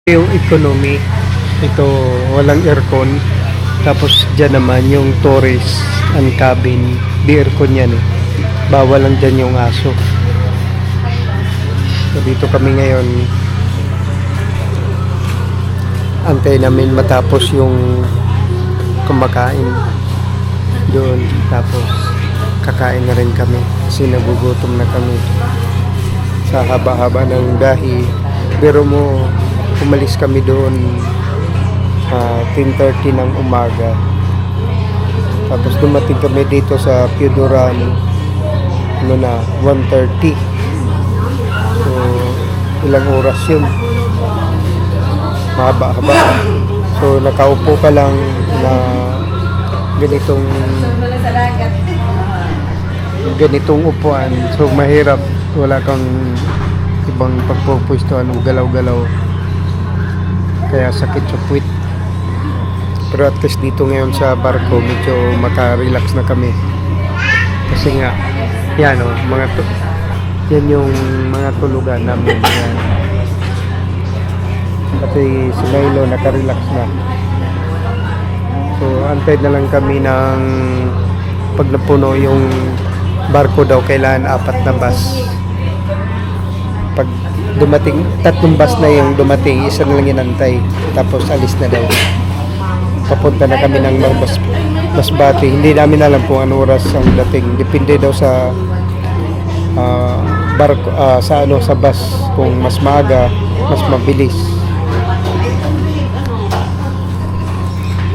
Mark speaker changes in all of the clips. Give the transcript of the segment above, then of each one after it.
Speaker 1: Yung economy, ito walang aircon. Tapos dyan naman yung tourist and cabin, di aircon yan eh. Bawal lang dyan yung aso. So dito kami ngayon. Antay namin matapos yung kumakain doon. Tapos kakain na rin kami kasi nagugutom na kami sa haba-haba ng dahi. Pero mo umalis kami doon 10:30 ng umaga. Tapos dumating kami dito sa Piudoran 1:30. So ilang oras yun, mahaba-haba. So nakaupo ka lang na ganitong upuan. So mahirap, wala kang ibang pagpupwestuhan o galaw-galaw, kaya sakit sa puwit. Pero at least dito ngayon sa barko medyo maka-relax na kami kasi nga yan o, yan yung mga tulugan namin yan. Kasi si Milo naka-relax na. So antay na lang kami ng pag napuno yung barko daw, kailangan 4 na bus. Pag dumating, 3 bus na yung dumating, isa na lang inantay, tapos alis na daw. Papunta na kami ng Masbate. Hindi namin alam kung ano oras ang dating, depende daw sa barko, sa bus. Kung mas maaga, mas mabilis.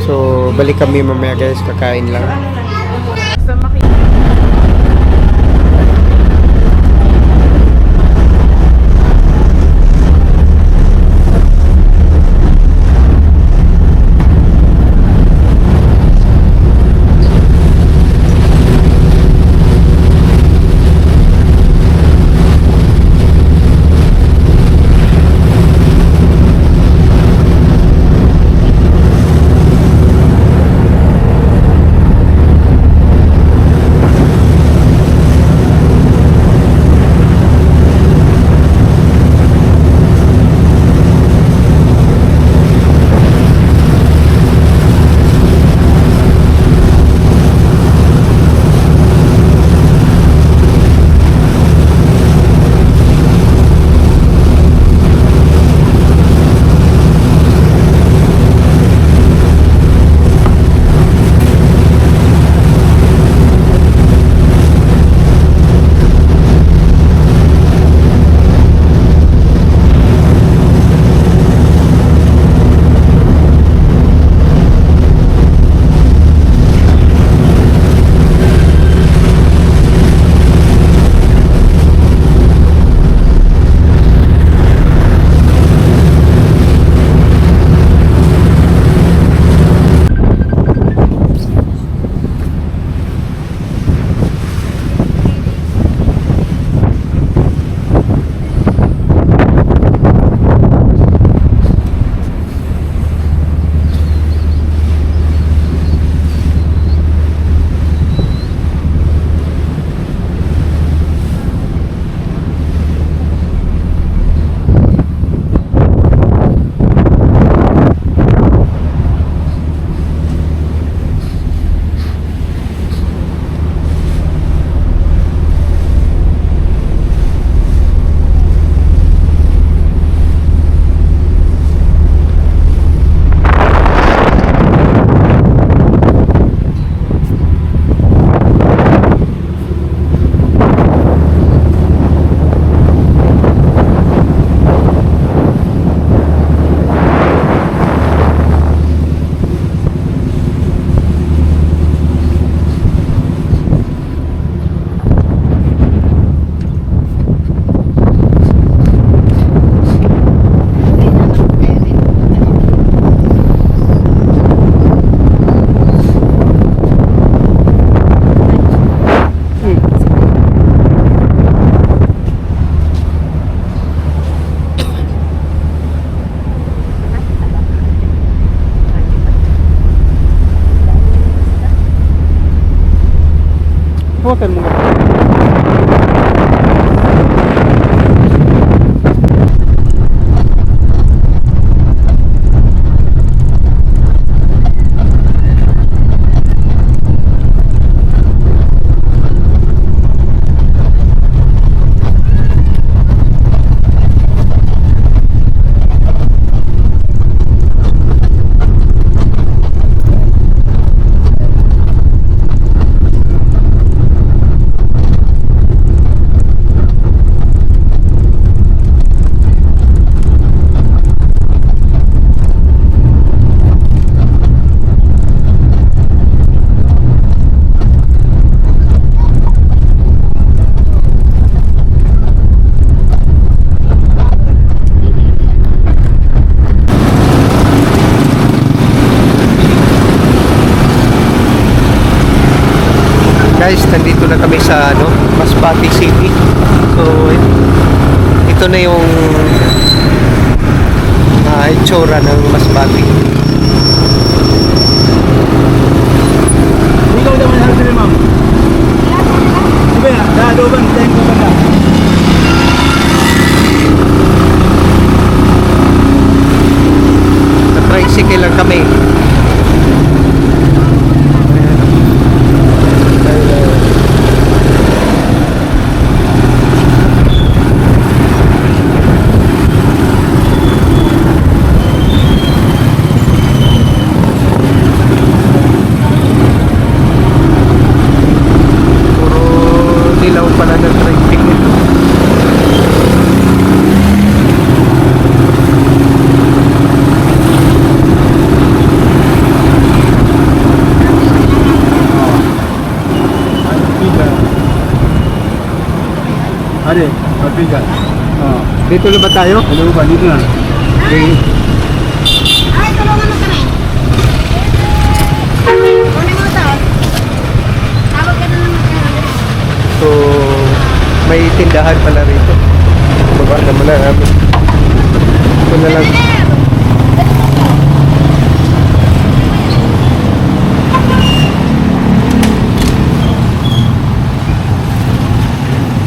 Speaker 1: So balik kami mamaya guys, kakain lang. Hawakan mo nga. Guys, nandito na kami sa Masbate City. So, ito na yung itsura ng Masbate.
Speaker 2: Ikaw naman harap sila, ma'am. Diba ya? Daloban, tayo ko ba na?
Speaker 1: Sa tricycle lang kami. Puro dilaw pala ng tricycle.
Speaker 2: Ade, mabiga.
Speaker 1: Dito na ba tayo?
Speaker 2: Ano ba? Dito na.
Speaker 1: Okay.
Speaker 3: Ay, tulungan mo kami. Kunin mo ito. Tawag ka na ng magkano.
Speaker 1: So, may tindahan pala rito. Baba naman na namin. Ito na lang.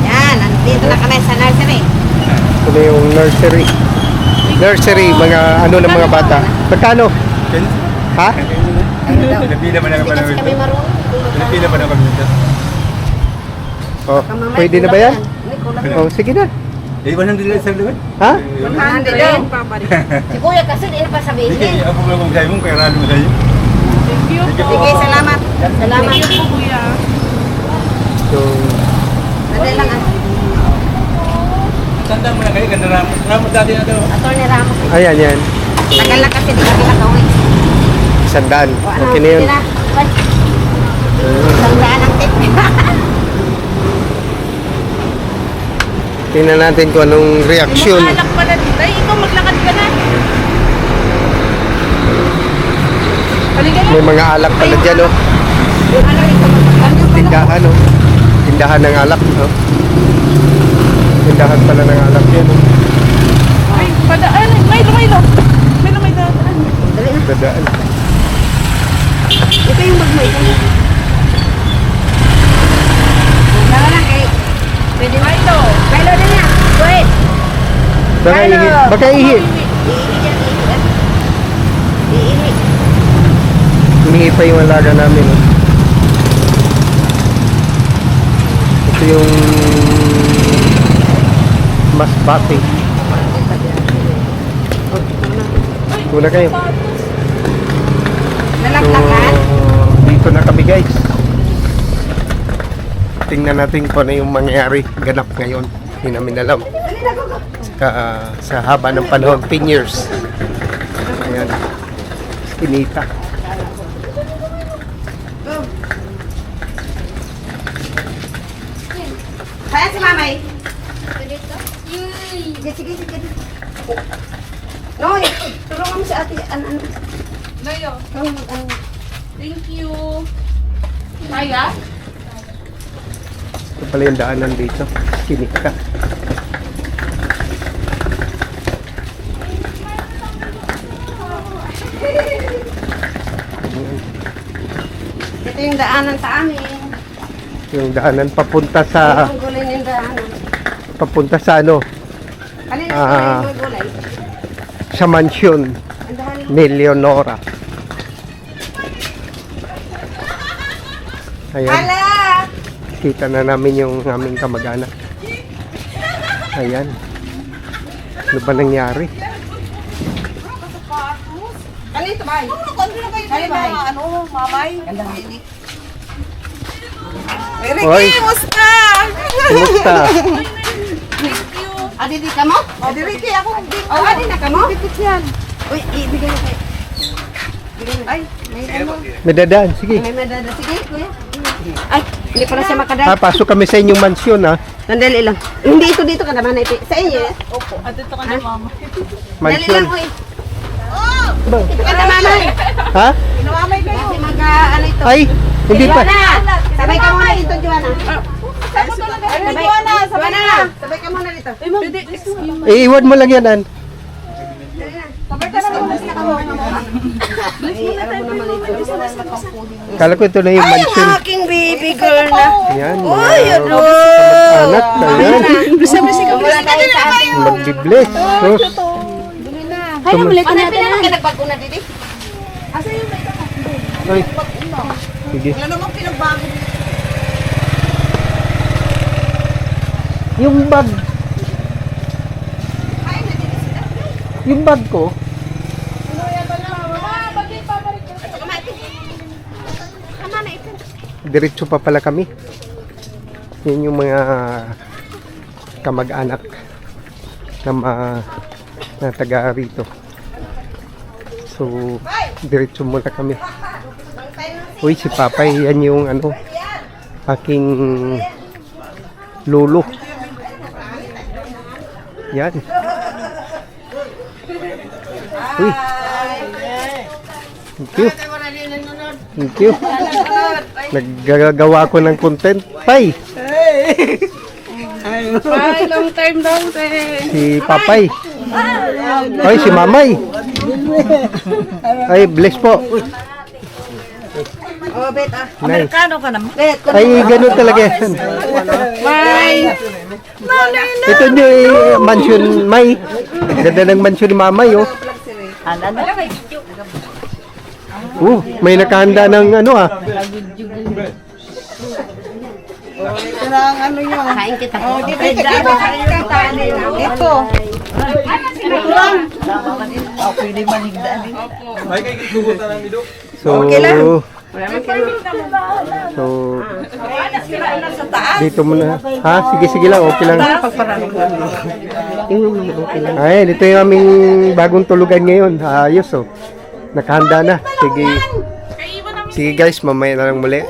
Speaker 3: Yan, nandito na kami sa nursery.
Speaker 1: Ito na yung nursery. Nursery, mga ano ng mga bata. Magkano? Ha?
Speaker 3: Ano daw?
Speaker 2: Pinapila pa na
Speaker 3: Hindi kasi kami marunong.
Speaker 2: Pinapila pa na kami dito.
Speaker 1: Oh, pwede na ba yan?
Speaker 3: Hindi, kulang.
Speaker 1: Oh, sige na.
Speaker 2: Eh, 100 lang sa laban.
Speaker 1: Ha?
Speaker 3: 100 din. Si Kuya kasi di na pa sabihin
Speaker 2: Sige,
Speaker 3: din.
Speaker 2: ako lang kung kayo mong kaya ralo mo tayo.
Speaker 3: Sige, salamat. Salamat.
Speaker 1: So,
Speaker 3: Sandali lang ah.
Speaker 2: Tanda mo na kayo, ganda ramos. Ramos dati na daw.
Speaker 3: Attorney Ramos.
Speaker 1: ayan yan.
Speaker 3: Tagal na kasi di kami nakauwi.
Speaker 1: 100.
Speaker 3: O, ano,
Speaker 1: Okay na yun.
Speaker 3: sige na. Ay, 100 ang tip.
Speaker 1: Tingnan natin kung anong reaksyon.
Speaker 4: Alak pa na dito. Ay, ikaw maglakad ka na. Halika na.
Speaker 1: May mga alak pala dyan, oh.
Speaker 3: Ano ito?
Speaker 1: Tindahan, oh. Tindahan ng alak, oh. Tindahan pala ng alak yan, oh.
Speaker 4: Ay, padaan. Milo. May dadaan.
Speaker 3: Dali na.
Speaker 1: Dadaan.
Speaker 3: Ito yung bag mo. Ito. Dala lang kay. Pwede mo.
Speaker 4: Milo.
Speaker 3: Milo din yan. Wait.
Speaker 1: Baka ihi. Baka ihi.
Speaker 3: Iihi yan. Iihi yan. Iihi.
Speaker 1: Humingi pa yung alaga namin, oh. Ito yung Masbate. Una kayo. So,
Speaker 3: Nalaglagan.
Speaker 1: dito na kami, guys. Tingnan natin kung ano yung mangyayari ganap ngayon. Hindi namin alam. Sa haba ng panahon, 10 years. Ayan. Kinita.
Speaker 3: Kaya si Mamay. Sige. No, tulungan mo si ate. Ano?
Speaker 4: Layo.
Speaker 3: Ano?
Speaker 4: Thank you. Kaya?
Speaker 1: Ito pala yung daanan dito. Kinita.
Speaker 3: Ito yung daanan sa amin.
Speaker 1: Yung daanan papunta sa
Speaker 3: Ang gulay ng daanan.
Speaker 1: papunta sa ano,
Speaker 3: Kanina
Speaker 1: Ah.
Speaker 3: yung gulay.
Speaker 1: sa mansyon
Speaker 3: Ang dahil.
Speaker 1: ni Leonora. Ayan,
Speaker 3: Hala!
Speaker 1: kita na namin yung aming kamag-anak. Ayan. Ano ba nangyari?
Speaker 3: Kanina ito ba? Kanina ba?
Speaker 4: Ano, mamay?
Speaker 1: Hoy,
Speaker 4: Musta?
Speaker 1: kumusta?
Speaker 4: Thank you.
Speaker 3: Adi di ka mo?
Speaker 4: Adi Ricky, ako.
Speaker 3: Oh, adi na ka mo?
Speaker 4: Dikit yan.
Speaker 3: Uy, ibigay na kayo. Ay, may ano?
Speaker 1: May dadaan, sige.
Speaker 3: May madada. Sige, kuya. Ay, hindi pala siya makadaan.
Speaker 1: Pasok kami sa inyong mansyon, ha?
Speaker 3: Sandali lang. Hindi ito dito ka naman. Sa inyo eh.
Speaker 4: Opo. Dito ka na, mama.
Speaker 3: Dali
Speaker 1: Mansyon.
Speaker 3: lang, uy. Ito ka na, mama.
Speaker 1: Ha?
Speaker 4: Pinamamay kayo.
Speaker 3: Kasi ano ito.
Speaker 1: Ay, Hindi pa.
Speaker 3: Joanna! Sabay ka muna dito, Joanna.
Speaker 4: Ay, Joanna, sabay na.
Speaker 3: Sabay ka muna dito.
Speaker 1: Iiwan mo lang yan, An. Kala ko ito na yung mansion.
Speaker 3: Aking baby girl na.
Speaker 1: Yan,
Speaker 3: Uy, ano?
Speaker 1: anak na yan.
Speaker 3: Wala tayo sa ating.
Speaker 1: Magbibless. Sus.
Speaker 3: Ay, namulit na natin. Ano ka nagbago na, Didi?
Speaker 1: Ay. Sige.
Speaker 4: Wala namang pinagbago.
Speaker 1: Yung bag. Yung bag ko. Diretso pa pala kami. Yan yung mga kamag-anak na taga rito. So, diretso muna kami. Uy, si Papay, yan yung ano, aking lolo. Yan. Uy. Thank you. Thank you. Naggagawa ko ng content. Tay!
Speaker 3: Ay, long time daw,
Speaker 1: Si Papay. Ay, si Mamay. Ay, bless po.
Speaker 3: Oh, bet ah.
Speaker 1: Nay.
Speaker 4: Amerikano ka naman.
Speaker 3: Bet.
Speaker 1: Ay, ganun talaga.
Speaker 3: Bye.
Speaker 1: Ito nyo mansion, May. Ganda ng mansion ni Mamay, oh. May nakahanda ng ano, ah.
Speaker 4: Ito na ang ano nyo.
Speaker 3: Kain kita.
Speaker 4: Oh, dito Ito. Oh, pwede manigdaan din.
Speaker 2: May kayo gugutan ng midok.
Speaker 1: So, dito muna. Ha? Sige lang. Okay lang. Ay, dito yung aming bagong tulugan ngayon. Ayos, oh. Nakahanda na. Sige guys, mamaya na lang muli.